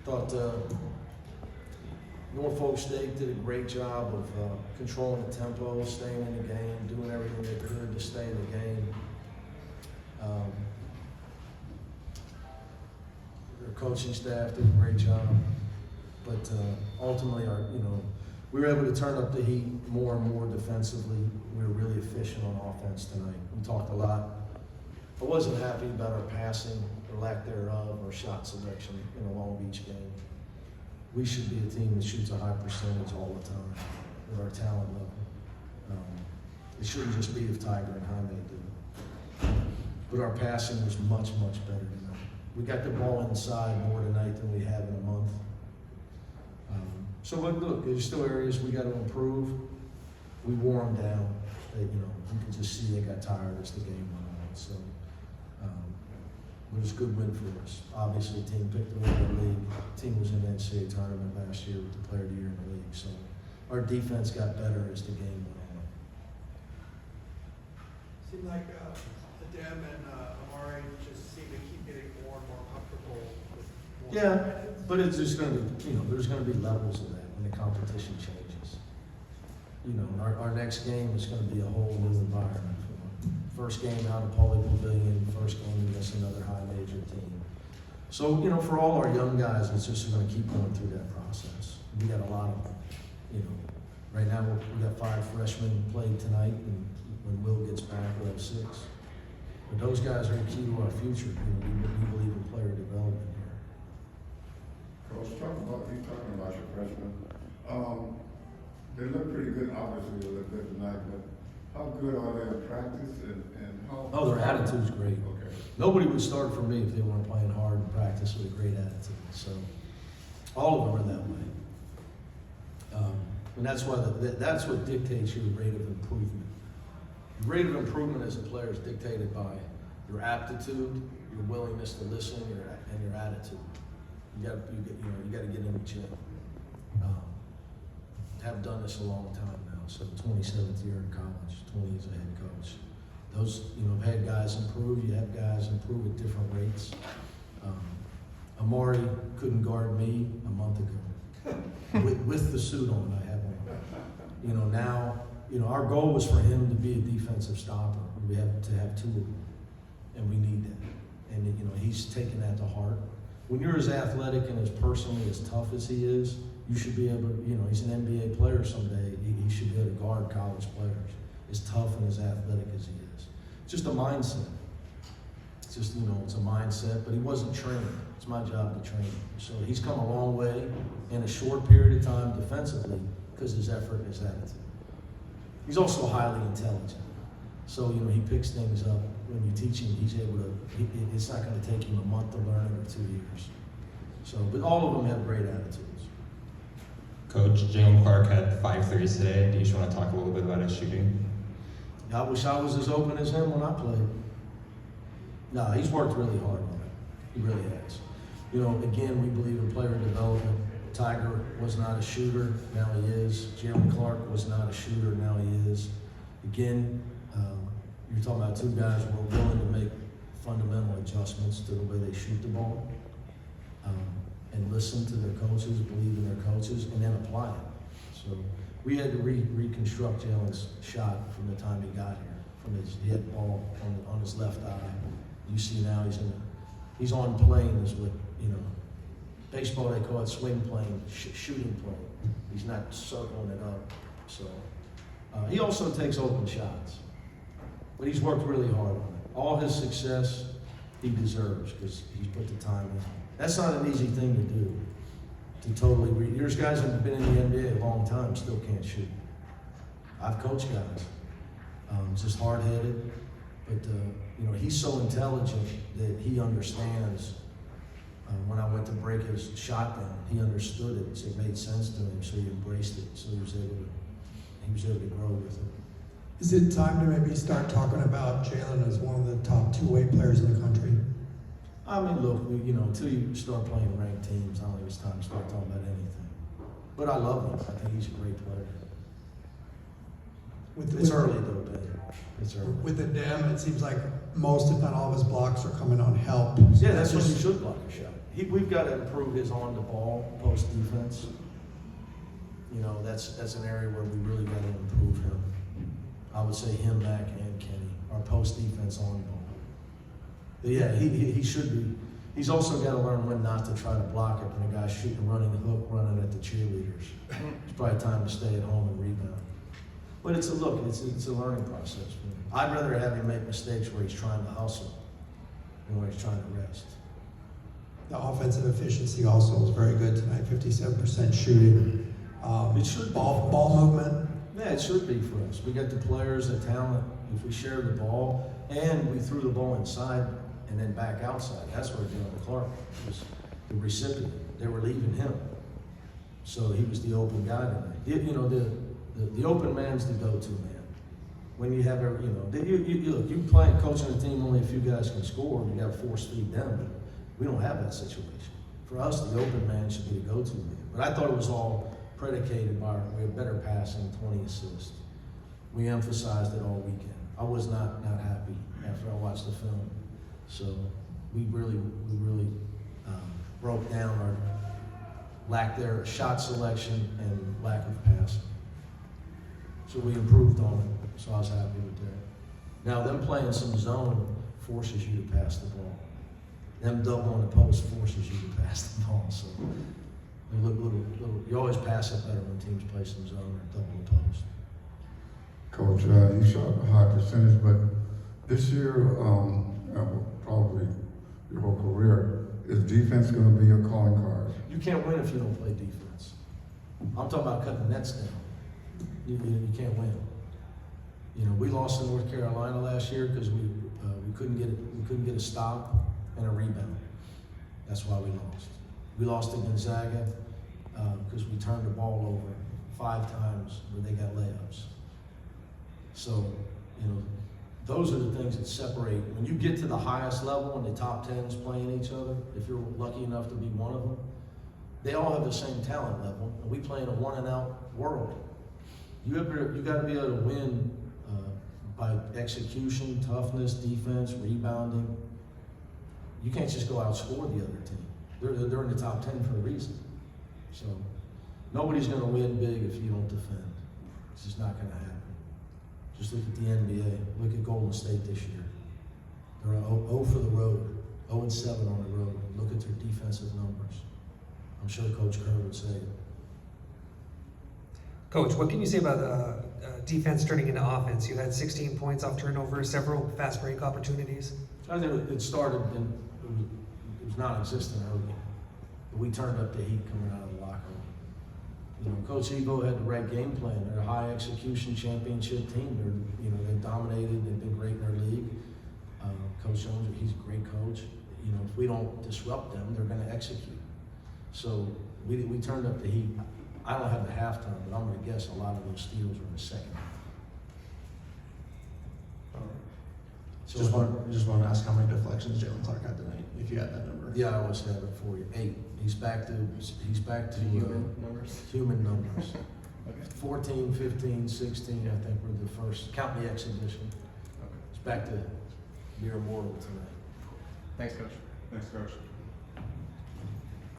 Thought Norfolk State did a great job of controlling the tempo, staying in the game, doing everything they could to stay in the game. Their coaching staff did a great job, but ultimately, we were able to turn up the heat more and more defensively. We were really efficient on offense tonight. We talked a lot. I wasn't happy about our passing, or lack thereof, or shot selection in a Long Beach game. We should be a team that shoots a high percentage all the time with our talent level. It shouldn't just be if Tiger and Jaime do it. But our passing was much, much better tonight. We got the ball inside more tonight than we have in a month. So look, there's still areas we got to improve. We wore them down. You could just see they got tired as the game went on. So it was a good win for us. Obviously, the team picked the win of the league. The team was in the NCAA tournament last year with the Player of the Year in the league. So our defense got better as the game went on. Seemed like Adem and Amari just seem to keep getting more and more comfortable with more Yeah, but it's just going to be, there's going to be levels of that when the competition changes. Our next game is going to be a whole new environment. First game out of Pauley Pavilion, first game against another high major team. So, for all our young guys, it's just going to keep going through that process. We got a lot of them. Right now we got 5 freshmen played tonight, and when Will gets back, we'll have 6. But those guys are the key to our future. We believe in player development here. Coach, you talking about your freshmen. They look pretty good, obviously they look good tonight, but how good are they in practice and how? Oh, their attitude's great. Okay. Nobody would start for me if they weren't playing hard in practice with a great attitude. So all of them are that way. And that's why that's what dictates your rate of improvement. Your rate of improvement as a player is dictated by your aptitude, your willingness to listen, and your attitude. You got to get in the gym. Have done this a long time now, so 27th year in college, 20 as a head coach. Those, had guys improve. You have guys improve at different rates. Amari couldn't guard me a month ago with the suit on I have on. Now, our goal was for him to be a defensive stopper. We have to have 2 of them, and we need that. And he's taken that to heart. When you're as athletic and as personally as tough as he is, you should be able to, he's an NBA player someday. He should be able to guard college players, as tough and as athletic as he is. It's just a mindset. It's just, it's a mindset, but he wasn't trained. It's my job to train him. So he's come a long way in a short period of time defensively because of his effort and his attitude. He's also highly intelligent. So, he picks things up. When you teach him, he's able to, it's not going to take him a month to learn it or 2 years. So, but all of them have great attitudes. Coach, Jalen Clark had 5 threes today. Do you just want to talk a little bit about his shooting? I wish I was as open as him when I played. No, he's worked really hard on it. He really has. Again, we believe in player development. Tiger was not a shooter, now he is. Jalen Clark was not a shooter, now he is. Again, you're talking about 2 guys who are willing to make fundamental adjustments to the way they shoot the ball. And listen to their coaches, believe in their coaches, and then apply it. So we had to reconstruct Jalen's shot from the time he got here, from his hit ball on his left eye. You see now he's on planes with, baseball they call it swing plane, shooting plane. He's not circling it up. So he also takes open shots, but he's worked really hard on it. All his success he deserves because he's put the time in. That's not an easy thing to do, to totally there's guys that have been in the NBA a long time, still can't shoot. I've coached guys. Just hard-headed, but he's so intelligent that he understands. When I went to break his shot down, he understood it, so it made sense to him, so he embraced it, so he was able to grow with it. Is it time to maybe start talking about Jalen as one of the top 2-way players in the country? I mean, look, until you start playing ranked teams, I don't think it's time to start talking about anything. But I love him. I think he's a great player. It's early though, Ben. It's early. With Adem, it seems like most, if not all of his blocks are coming on help. Yeah, that's when you should block a shot. We've got to improve his on-the-ball post defense. You know, that's an area where we really got to improve him. I would say him, Mac, and Kenny, our post defense on ball. But yeah, he should be. He's also got to learn when not to try to block it when a guy's shooting, running the hook, running at the cheerleaders. It's probably time to stay at home and rebound. But it's a learning process. I'd rather have him make mistakes where he's trying to hustle than where he's trying to rest. The offensive efficiency also was very good tonight, 57% shooting. It should be. Ball movement. Yeah, it should be for us. We got the players, the talent. If we share the ball and we threw the ball inside and then back outside, that's where Jalen Clark was the recipient. They were leaving him. So he was the open guy tonight. You know, the open man's the go-to man. When you have every, you play coaching a team, only a few guys can score, you got to force feed them, but we don't have that situation. For us, the open man should be the go-to man. But I thought it was all predicated by we have better passing, 20 assists. We emphasized it all weekend. I was not happy after I watched the film. So we really broke down our lack there, shot selection and lack of passing. So we improved on it. So I was happy with that. Now them playing some zone forces you to pass the ball. Them double on the post forces you to pass the ball. So you look little. You always pass it better when teams play some zone or double the post. Coach, you shot a high percentage, but this year, probably your whole career, is defense going to be your calling card? You can't win if you don't play defense. I'm talking about cutting nets down. You can't win. You know, we lost to North Carolina last year because we couldn't get a stop and a rebound. That's why we lost. We lost to Gonzaga because we turned the ball over 5 times where they got layups. So, you know, those are the things that separate. When you get to the highest level and the top 10s playing each other, if you're lucky enough to be one of them, they all have the same talent level, and we play in a one-and-out world. You got to be able to win by execution, toughness, defense, rebounding. You can't just go outscore the other team. They're in the top 10 for a reason. So nobody's going to win big if you don't defend. It's just not going to happen. Just look at the NBA. Look at Golden State this year. They're 0 for the road, 0-7 on the road. Look at their defensive numbers. I'm sure Coach Kerr would say it. Coach, what can you say about defense turning into offense? You had 16 points off turnover, several fast break opportunities. I think it started and it was non-existent early. But we turned up the heat coming out of the locker room. You know, Coach Ebo had the right game plan. They're a high execution championship team. They've dominated. They've been great in their league. Coach Jones, he's a great coach. You know, if we don't disrupt them, they're going to execute. So we turned up the heat. I don't have the halftime, but I'm going to guess a lot of those steals were in the second half. So Just want to ask how many deflections Jalen Clark had tonight, if you had that number. Yeah, I always have it for you. 8. He's back to Human numbers. Human numbers. Okay. 14, 15, 16, I think were the first. Count the exhibition. Okay. It's back to near immortal tonight. Thanks, Coach. Thanks, Coach.